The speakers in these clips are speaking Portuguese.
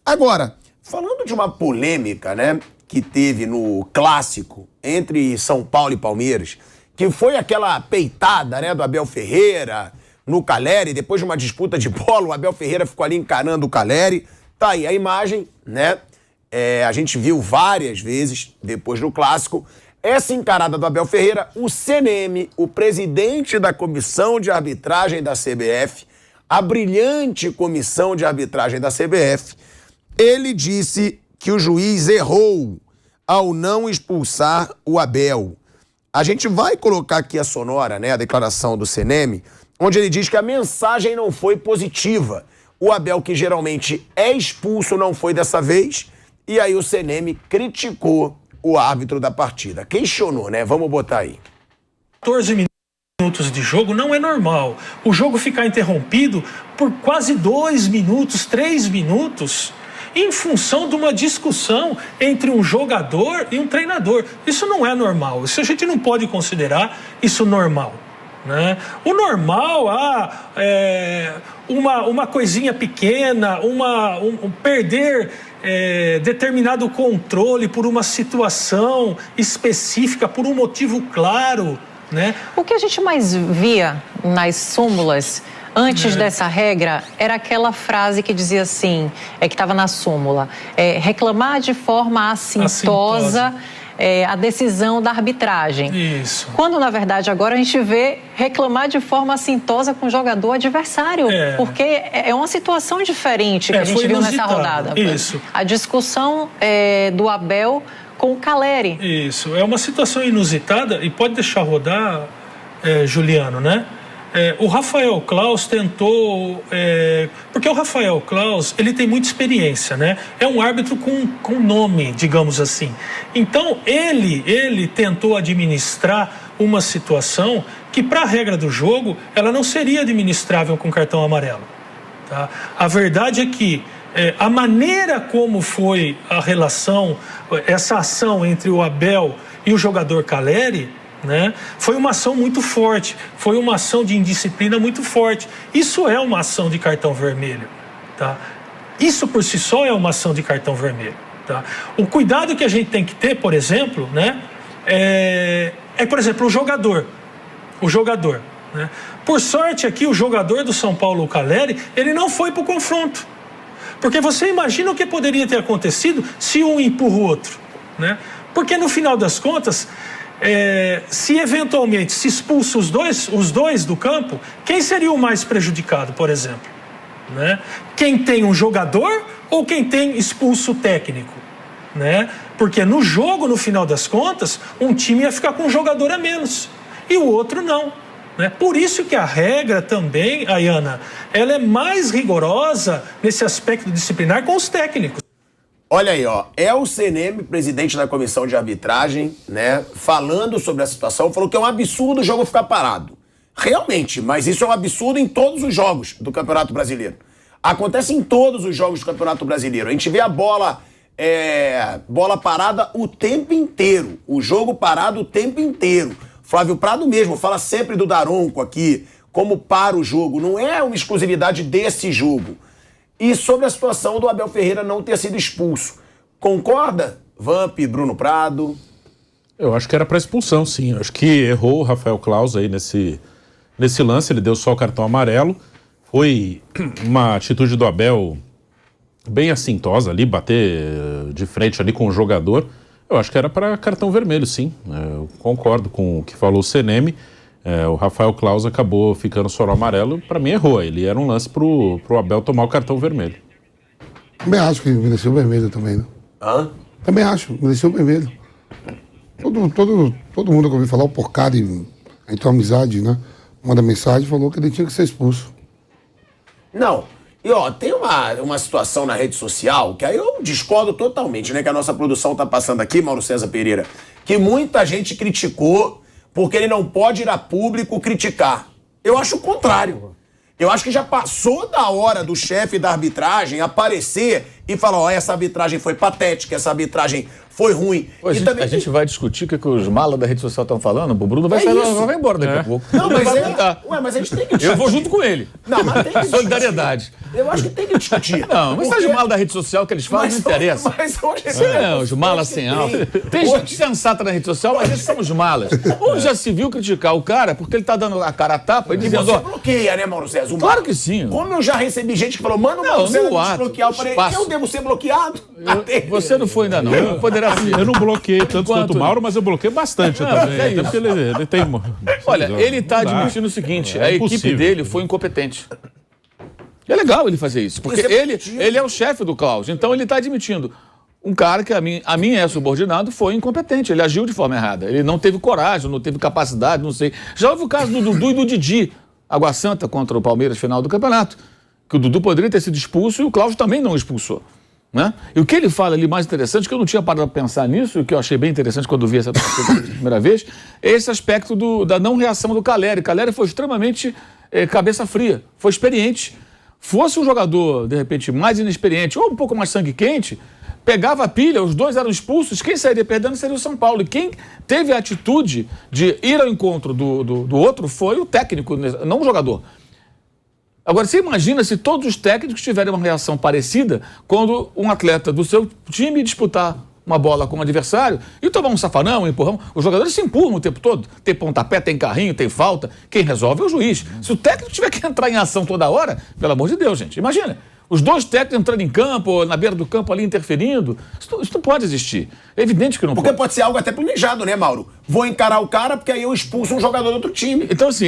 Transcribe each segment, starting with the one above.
Agora, falando de uma polêmica, né, que teve no clássico entre São Paulo e Palmeiras, que foi aquela peitada, né, do Abel Ferreira no Calleri, depois de uma disputa de bola, o Abel Ferreira ficou ali encarando o Calleri. Tá aí a imagem, né? A gente viu várias vezes, depois do clássico, essa encarada do Abel Ferreira. O CNM, o presidente da comissão de arbitragem da CBF, a brilhante comissão de arbitragem da CBF, ele disse que o juiz errou ao não expulsar o Abel. A gente vai colocar aqui a sonora, né, a declaração do CNM, onde ele diz que a mensagem não foi positiva. O Abel, que geralmente é expulso, não foi dessa vez. E aí o CNM criticou o árbitro da partida. Questionou, né? Vamos botar aí. 14 minutos de jogo não é normal. O jogo ficar interrompido por quase 2 minutos, 3 minutos, em função de uma discussão entre um jogador e um treinador. Isso não é normal. Isso a gente não pode considerar isso normal, né? O normal, uma coisinha pequena, perder determinado controle por uma situação específica, por um motivo claro, né? O que a gente mais via nas súmulas antes dessa regra era aquela frase que dizia assim, que estava na súmula, reclamar de forma assintosa a decisão da arbitragem. Isso. Quando, na verdade, agora a gente vê reclamar de forma assintosa com o jogador adversário, porque é uma situação diferente que a gente viu nessa rodada. Isso. A discussão do Abel com o Calleri. Isso, é uma situação inusitada e pode deixar rodar, Juliano, né? O Rafael Claus tentou... porque o Rafael Claus, ele tem muita experiência, né? É um árbitro com nome, digamos assim. Então, ele tentou administrar uma situação que, para a regra do jogo, ela não seria administrável com cartão amarelo. Tá? A verdade é que a maneira como foi a relação, essa ação entre o Abel e o jogador Calleri, né, foi uma ação muito forte, foi uma ação de indisciplina muito forte. Isso é uma ação de cartão vermelho, tá? Isso por si só é uma ação de cartão vermelho, tá? O cuidado que a gente tem que ter, por exemplo, né, por exemplo, o jogador, né? Por sorte aqui, o jogador do São Paulo, o Calleri, ele não foi para o confronto, porque você imagina o que poderia ter acontecido se um empurra o outro, né? Porque no final das contas, se eventualmente se expulsa os dois do campo, quem seria o mais prejudicado, por exemplo, né? Quem tem um jogador ou quem tem expulso o técnico, né? Porque no jogo, no final das contas, um time ia ficar com um jogador a menos e o outro não, né? Por isso que a regra também, Ayana, ela é mais rigorosa nesse aspecto disciplinar com os técnicos. Olha aí, ó, é o CNM, presidente da comissão de arbitragem, né, falando sobre a situação, falou que é um absurdo o jogo ficar parado. Realmente, mas isso é um absurdo em todos os jogos do Campeonato Brasileiro. Acontece em todos os jogos do Campeonato Brasileiro. A gente vê a bola parada o tempo inteiro, o jogo parado o tempo inteiro. Flávio Prado mesmo fala sempre do Daronco aqui, como para o jogo. Não é uma exclusividade desse jogo. E sobre a situação do Abel Ferreira não ter sido expulso. Concorda, Vamp, Bruno Prado? Eu acho que era para expulsão, sim. Eu acho que errou o Rafael Claus aí nesse lance. Ele deu só o cartão amarelo. Foi uma atitude do Abel bem assintosa ali, bater de frente ali com o jogador. Eu acho que era para cartão vermelho, sim. Eu concordo com o que falou o CNM. O Rafael Claus acabou ficando só no amarelo. Para mim errou. Ele era um lance pro Abel tomar o cartão vermelho. Também acho que mereceu o vermelho também, né? Hã? Também acho, mereceu o vermelho. Todo mundo que eu ouvi falar, o Porcari, então amizade, né? Manda mensagem, falou que ele tinha que ser expulso. Não. E ó, tem uma situação na rede social que aí eu discordo totalmente, né? Que a nossa produção tá passando aqui, Mauro César Pereira, que muita gente criticou porque ele não pode ir a público criticar. Eu acho o contrário. Eu acho que já passou da hora do chefe da arbitragem aparecer e falar, ó, essa arbitragem foi patética, essa arbitragem foi ruim. Pô, a gente vai discutir o que os malas da rede social estão falando, o Bruno vai sair, vai embora daqui a pouco. Não, mas a gente tem que discutir. Eu vou junto com ele. Não, mas tem que discutir. Solidariedade. Eu acho que tem que discutir. Não, mas os malas da rede social que eles falam não interessa. Mas hoje os malas sem alma. Tem gente sensata na rede social, mas esses são os malas. Onde já se viu criticar o cara porque ele tá dando a cara a tapa e dizendo... Você bloqueia, né, Mauro César? Claro que sim. Como eu já recebi gente que falou, mano, o Mauro César vai desbloquear. Eu falei, eu devo ser bloqueado? Você não foi ainda não. Eu poderá ser. Eu não bloqueei tanto quanto o Mauro, mas eu bloqueei bastante também. Até porque ele tem... Olha, ele tá admitindo o seguinte, a equipe dele foi incompetente. É legal ele fazer isso, porque ele é o chefe do Klaus, então ele está admitindo. Um cara que a mim é subordinado foi incompetente, ele agiu de forma errada, ele não teve coragem, não teve capacidade, não sei. Já houve o caso do Dudu e do Didi, Água Santa contra o Palmeiras, final do campeonato, que o Dudu poderia ter sido expulso e o Klaus também não expulsou. Né? E o que ele fala ali mais interessante, que eu não tinha parado para pensar nisso, e que eu achei bem interessante quando vi essa primeira vez, é esse aspecto da não reação do Caleri. Caleri foi extremamente cabeça fria, foi experiente. Fosse um jogador, de repente, mais inexperiente ou um pouco mais sangue quente, pegava a pilha, os dois eram expulsos, quem sairia perdendo seria o São Paulo. E quem teve a atitude de ir ao encontro do outro foi o técnico, não o jogador. Agora, você imagina se todos os técnicos tiverem uma reação parecida quando um atleta do seu time disputar uma bola com o adversário e tomar um safanão, um empurrão. Os jogadores se empurram o tempo todo. Tem pontapé, tem carrinho, tem falta. Quem resolve é o juiz. Se o técnico tiver que entrar em ação toda hora, pelo amor de Deus, gente, imagina. Os dois técnicos entrando em campo, ou na beira do campo ali interferindo. Isso não pode existir. É evidente que não pode. Porque pode ser algo até planejado, né, Mauro? Vou encarar o cara porque aí eu expulso um jogador do outro time. Então, assim,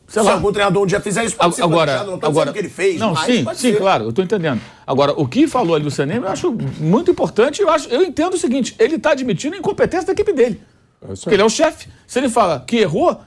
se algum treinador um dia fizer isso, pode ser planejado. Não estou dizendo que ele fez, não, mas sim, claro, eu estou entendendo. Agora, o que falou ali do Sané, eu acho muito importante. Eu entendo o seguinte, ele está admitindo a incompetência da equipe dele. Porque ele é o chefe. Se ele fala que errou,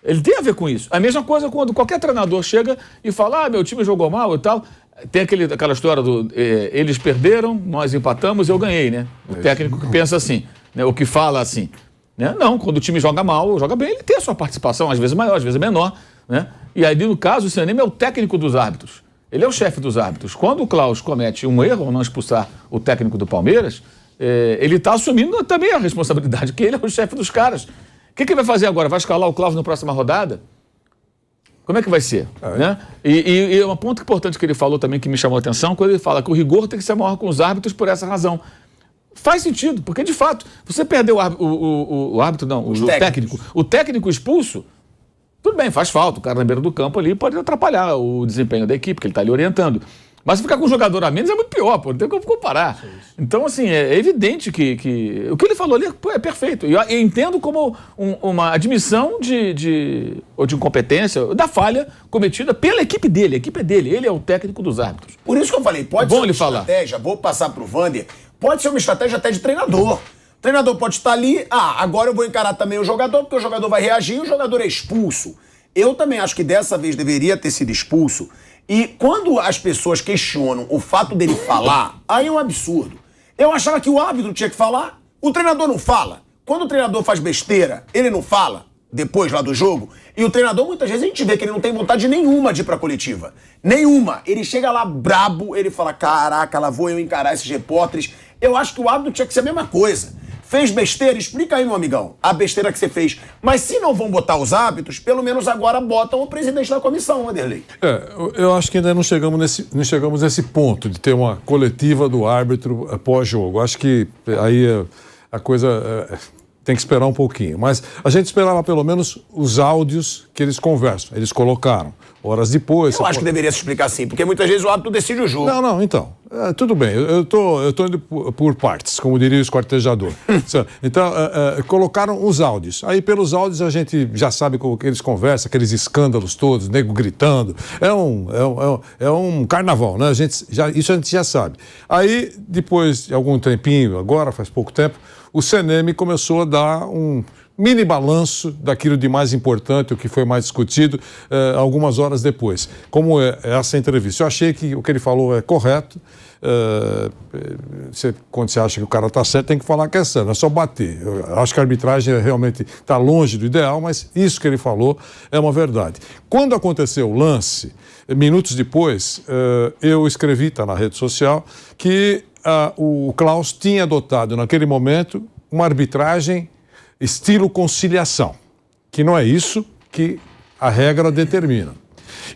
ele tem a ver com isso. A mesma coisa quando qualquer treinador chega e fala, meu time jogou mal e tal. Tem aquela história do eles perderam, nós empatamos, eu ganhei, né? O técnico que pensa assim, né? O que fala assim. Né? Não, quando o time joga mal, joga bem, ele tem a sua participação, às vezes maior, às vezes menor. Né? E aí, no caso, o Sané é o técnico dos árbitros. Ele é o chefe dos árbitros. Quando o Klaus comete um erro ao não expulsar o técnico do Palmeiras, ele está assumindo também a responsabilidade, que ele é o chefe dos caras. O que ele vai fazer agora? Vai escalar o Klaus na próxima rodada? Como é que vai ser? Né? E um ponto importante que ele falou também, que me chamou a atenção, quando ele fala que o rigor tem que ser maior com os árbitros por essa razão. Faz sentido, porque de fato, você perdeu o árbitro, não, o técnico. O técnico expulso, tudo bem, faz falta. O cara na beira do campo ali pode atrapalhar o desempenho da equipe, que ele está ali orientando. Mas se ficar com um jogador a menos é muito pior, pô, não tem como comparar. Então, assim, é evidente que o que ele falou ali é perfeito. Eu entendo como uma admissão de incompetência, da falha cometida pela equipe dele. A equipe é dele, ele é o técnico dos árbitros. Por isso que eu falei, pode ser uma estratégia, vou passar pro Vander, pode ser uma estratégia até de treinador. O treinador pode estar ali, agora eu vou encarar também o jogador, porque o jogador vai reagir e o jogador é expulso. Eu também acho que dessa vez deveria ter sido expulso. E quando as pessoas questionam o fato dele falar, aí é um absurdo. Eu achava que o árbitro tinha que falar, o treinador não fala. Quando o treinador faz besteira, ele não fala depois lá do jogo. E o treinador, muitas vezes, a gente vê que ele não tem vontade nenhuma de ir pra coletiva. Nenhuma. Ele chega lá brabo, ele fala, caraca, lá vou eu encarar esses repórteres. Eu acho que o árbitro tinha que ser a mesma coisa. Fez besteira? Explica aí, meu amigão, a besteira que você fez. Mas se não vão botar os árbitros, pelo menos agora botam o presidente da comissão, Wanderlei. Eu acho que ainda não chegamos nesse ponto de ter uma coletiva do árbitro pós-jogo. Acho que aí a coisa tem que esperar um pouquinho. Mas a gente esperava pelo menos os áudios que eles conversam. Eles colocaram. Horas depois... Eu acho que deveria se explicar assim, porque muitas vezes o árbitro decide o jogo. Não, então. Tudo bem, eu tô indo por partes, como diria o esquartejador. Então, colocaram os áudios. Aí, pelos áudios, a gente já sabe como que eles conversam, aqueles escândalos todos, nego gritando. É um carnaval, né? Isso a gente já sabe. Aí, depois de algum tempinho, agora, faz pouco tempo, o CNM começou a dar mini balanço daquilo de mais importante, o que foi mais discutido algumas horas depois. Como é essa entrevista? Eu achei que o que ele falou é correto. Quando você acha que o cara está certo, tem que falar que é certo, não é só bater. Eu acho que a arbitragem realmente está longe do ideal, mas isso que ele falou é uma verdade. Quando aconteceu o lance, minutos depois, eu escrevi, está na rede social, que o Klaus tinha adotado naquele momento uma arbitragem estilo conciliação, que não é isso que a regra determina.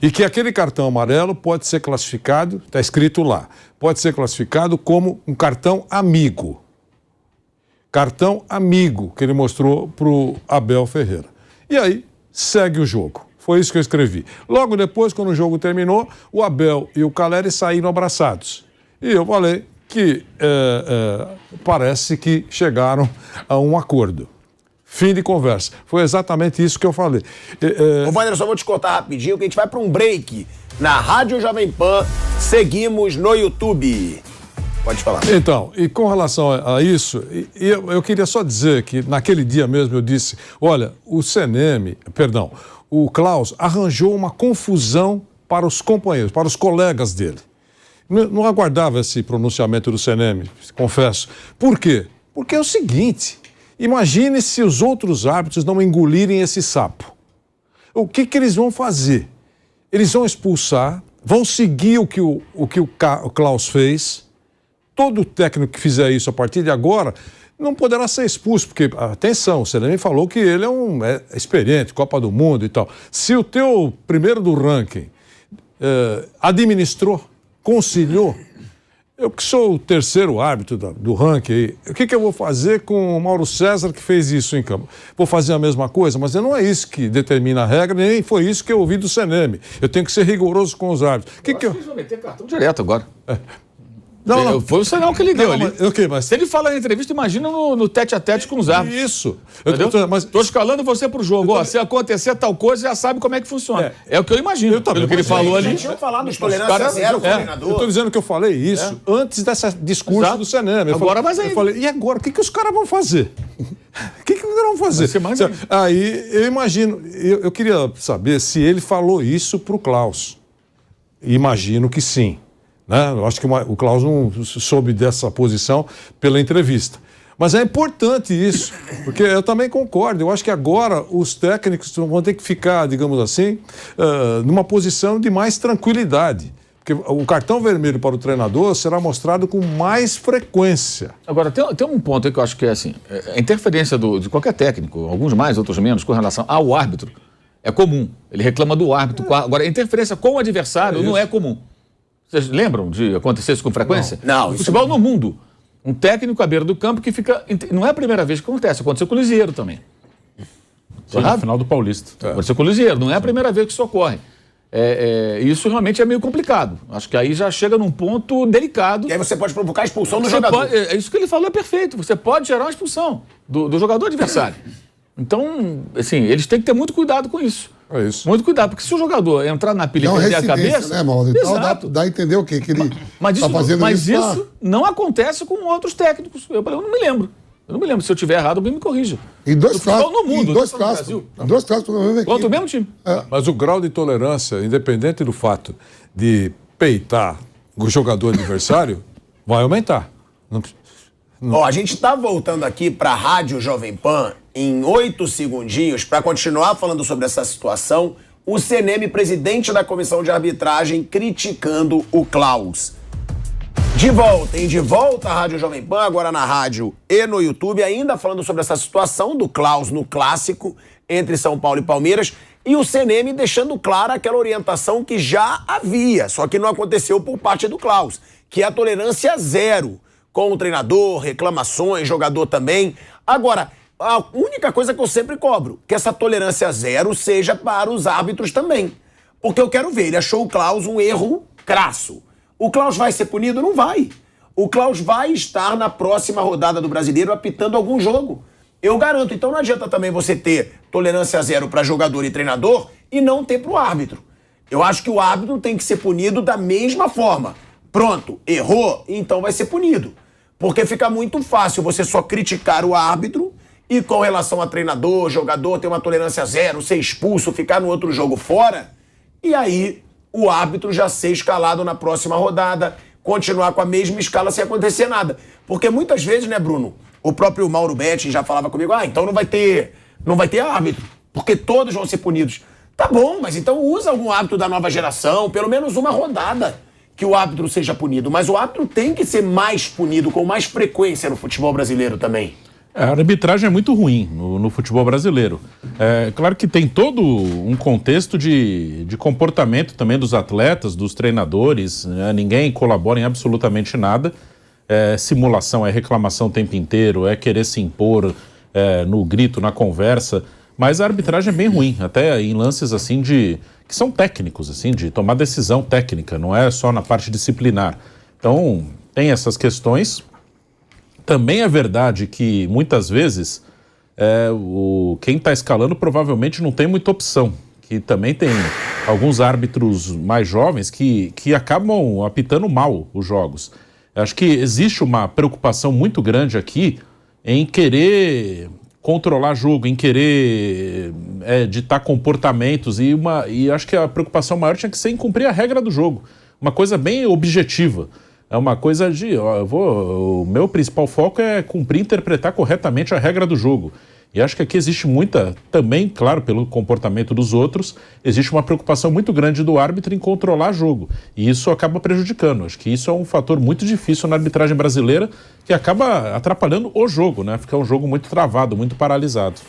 E que aquele cartão amarelo pode ser classificado, está escrito lá, pode ser classificado como um cartão amigo. Cartão amigo que ele mostrou para o Abel Ferreira. E aí, segue o jogo. Foi isso que eu escrevi. Logo depois, quando o jogo terminou, o Abel e o Calleri saíram abraçados. E eu falei que parece que chegaram a um acordo. Fim de conversa. Foi exatamente isso que eu falei. Ô, Vander, só vou te cortar rapidinho, que a gente vai para um break na Rádio Jovem Pan. Seguimos no YouTube. Pode falar. Então, e com relação a isso, eu queria só dizer que naquele dia mesmo eu disse, olha, o Klaus arranjou uma confusão para os companheiros, para os colegas dele. Não aguardava esse pronunciamento do CNM, confesso. Por quê? Porque é o seguinte... Imagine se os outros árbitros não engolirem esse sapo. O que eles vão fazer? Eles vão expulsar, vão seguir o que o Klaus fez. Todo técnico que fizer isso a partir de agora não poderá ser expulso, porque, atenção, o CNM falou que ele é experiente, Copa do Mundo e tal. Se o teu primeiro do ranking administrou, conciliou, eu que sou o terceiro árbitro do ranking aí, o que eu vou fazer com o Mauro César que fez isso em campo? Vou fazer a mesma coisa, mas não é isso que determina a regra, nem foi isso que eu ouvi do CNM. Eu tenho que ser rigoroso com os árbitros. Eles vão meter cartão direto agora. Não. Foi o sinal que ele deu ali. Mas... Se ele fala na entrevista, imagina no tete-a-tete com os árbitros. Isso. Estou escalando você pro jogo. Se acontecer tal coisa, já sabe como é que funciona. É o que eu imagino. Pelo que ele falou ali. Tinha falado de tolerância zero, coordenador. Eu estou dizendo que eu falei isso antes desse discurso do CNM. Eu falei, e agora? O que os caras vão fazer? O que eles vão fazer? Aí eu imagino, eu queria saber se ele falou isso pro Klaus. Imagino que sim. Eu acho que o Klaus não soube dessa posição pela entrevista. Mas é importante isso, porque eu também concordo. Eu acho que agora os técnicos vão ter que ficar, digamos assim, numa posição de mais tranquilidade. Porque o cartão vermelho para o treinador será mostrado com mais frequência. Agora, tem um ponto aí que eu acho que é assim, a interferência de qualquer técnico, alguns mais, outros menos, com relação ao árbitro, é comum. Ele reclama do árbitro. Agora, a interferência com o adversário não é comum. Vocês lembram de acontecer isso com frequência? Não. No futebol no mundo. Um técnico à beira do campo que fica... Não é a primeira vez que acontece. Aconteceu com o Liseiro também. Sim, no final do Paulista. Aconteceu com o Liseiro. Não é a primeira vez que isso ocorre. Isso realmente é meio complicado. Acho que aí já chega num ponto delicado. E aí você pode provocar a expulsão do jogador. Isso que ele falou é perfeito. Você pode gerar uma expulsão do jogador adversário. Então, assim, eles têm que ter muito cuidado com isso. É isso. Muito cuidado, porque se o jogador entrar na pilha e perder a cabeça... Né, Mauro? Então dá a entender o quê? Que ele tá fazendo isso não acontece com outros técnicos. Eu não me lembro. Eu não me lembro. Se eu estiver errado, alguém me corrija. Em dois casos. No mundo, em dois casos. Dois casos pela mesma equipe. Contra o mesmo time. Mas o grau de tolerância, independente do fato de peitar o jogador adversário, vai aumentar. A gente está voltando aqui para a Rádio Jovem Pan em 8 segundinhos para continuar falando sobre essa situação. O CNM, presidente da comissão de arbitragem, criticando o Klaus. De volta à Rádio Jovem Pan, agora na rádio e no YouTube, ainda falando sobre essa situação do Klaus no clássico entre São Paulo e Palmeiras. E o CNM deixando clara aquela orientação que já havia, só que não aconteceu por parte do Klaus, que é a tolerância zero com o treinador, reclamações, jogador também. Agora, a única coisa que eu sempre cobro, que essa tolerância zero seja para os árbitros também. Porque eu quero ver, ele achou o Klaus um erro crasso. O Klaus vai ser punido? Não vai. O Klaus vai estar na próxima rodada do Brasileiro apitando algum jogo. Eu garanto. Então não adianta também você ter tolerância zero para jogador e treinador e não ter para o árbitro. Eu acho que o árbitro tem que ser punido da mesma forma. Pronto, errou, então vai ser punido. Porque fica muito fácil você só criticar o árbitro E com relação a treinador, jogador ter uma tolerância zero, ser expulso, ficar no outro jogo fora, e aí o árbitro já ser escalado na próxima rodada, continuar com a mesma escala sem acontecer nada. Porque muitas vezes, né, Bruno, o próprio Mauro Betti já falava comigo, então não vai ter árbitro, porque todos vão ser punidos. Tá bom, mas então usa algum árbitro da nova geração, pelo menos uma rodada que o árbitro seja punido. Mas o árbitro tem que ser mais punido, com mais frequência no futebol brasileiro também. A arbitragem é muito ruim no futebol brasileiro. É claro que tem todo um contexto de comportamento também dos atletas, dos treinadores, né? Ninguém colabora em absolutamente nada. É simulação, é reclamação o tempo inteiro, é querer se impor no grito, na conversa. Mas a arbitragem é bem ruim, até em lances assim que são técnicos, assim, de tomar decisão técnica, não é só na parte disciplinar. Então, tem essas questões. Também é verdade que, muitas vezes, quem está escalando provavelmente não tem muita opção. Que também tem alguns árbitros mais jovens que acabam apitando mal os jogos. Acho que existe uma preocupação muito grande aqui em querer controlar jogo, em querer ditar comportamentos. E acho que a preocupação maior tinha que ser em cumprir a regra do jogo. Uma coisa bem objetiva. É uma coisa o meu principal foco é cumprir e interpretar corretamente a regra do jogo. E acho que aqui existe também, claro, pelo comportamento dos outros, existe uma preocupação muito grande do árbitro em controlar jogo. E isso acaba prejudicando. Acho que isso é um fator muito difícil na arbitragem brasileira, que acaba atrapalhando o jogo, né? Fica um jogo muito travado, muito paralisado.